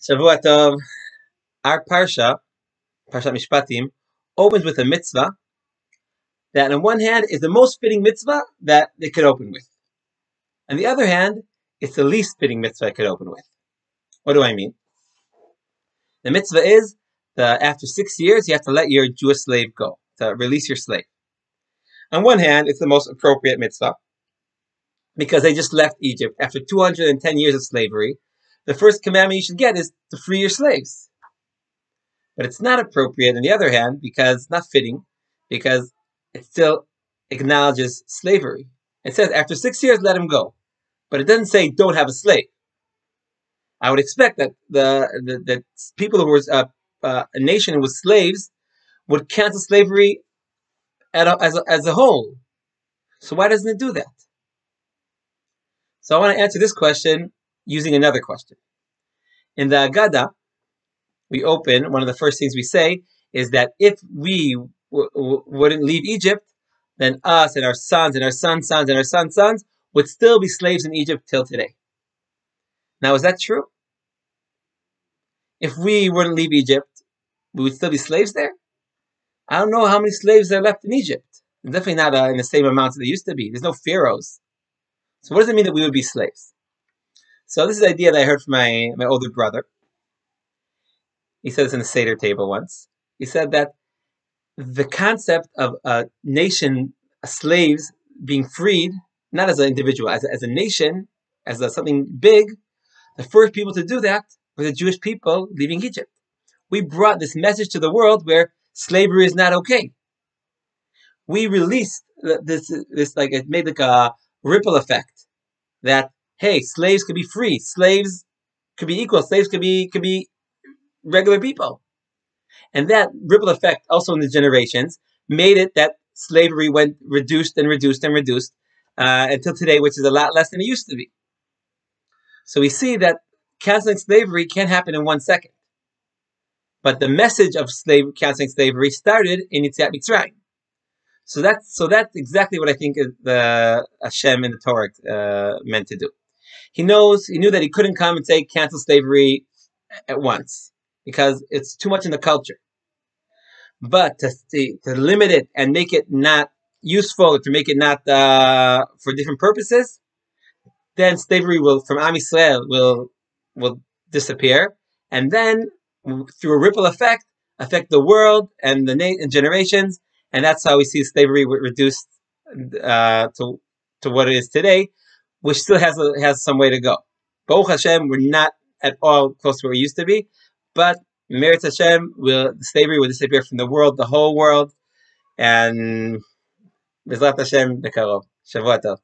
Shavua Tov. Our Parshat Mishpatim, opens with a mitzvah that on one hand is the most fitting mitzvah that it could open with. On the other hand, it's the least fitting mitzvah it could open with. What do I mean? The mitzvah is that after 6 years, you have to let your Jewish slave go, to release your slave. On one hand, it's the most appropriate mitzvah because they just left Egypt after 210 years of slavery. The first commandment you should get is to free your slaves. But it's not appropriate, on the other hand, because not fitting, because it still acknowledges slavery. It says after 6 years, let him go. But it doesn't say don't have a slave. I would expect that the people who were a nation with slaves would cancel slavery as a whole. So why doesn't it do that? So I want to answer this question using another question. In the Agada, we open, one of the first things we say is that if we wouldn't leave Egypt, then us and our sons and our sons' sons and our sons' sons would still be slaves in Egypt till today. Now, is that true? If we wouldn't leave Egypt, we would still be slaves there? I don't know how many slaves are left in Egypt. Definitely not in the same amounts that they used to be. There's no pharaohs. So what does it mean that we would be slaves? So this is an idea that I heard from my older brother. He said this in a Seder table once. He said that the concept of a nation, slaves being freed, not as an individual, as a nation, as something big, the first people to do that were the Jewish people leaving Egypt. We brought this message to the world where slavery is not okay. We released this like it made like a ripple effect that, hey, slaves could be free, slaves could be equal, slaves could be regular people. And that ripple effect also in the generations made it that slavery went reduced and reduced and reduced until today, which is a lot less than it used to be. So we see that canceling slavery can't happen in 1 second. But the message of canceling slavery started in Yetziat Mitzrayim. So that's exactly what I think the Hashem in the Torah meant to do. He knew that he couldn't come and say cancel slavery at once because it's too much in the culture. But to limit it and make it not useful, or to make it not for different purposes, then slavery from Am Yisrael will disappear, and then through a ripple effect, affect the world and the generations, and that's how we see slavery reduced to what it is today, which still has some way to go. Baruch Hashem, we're not at all close to where we used to be, but Meretz Hashem, slavery will disappear from the world, the whole world, and Bezrat Hashem, Bekarov. Shavua Tov.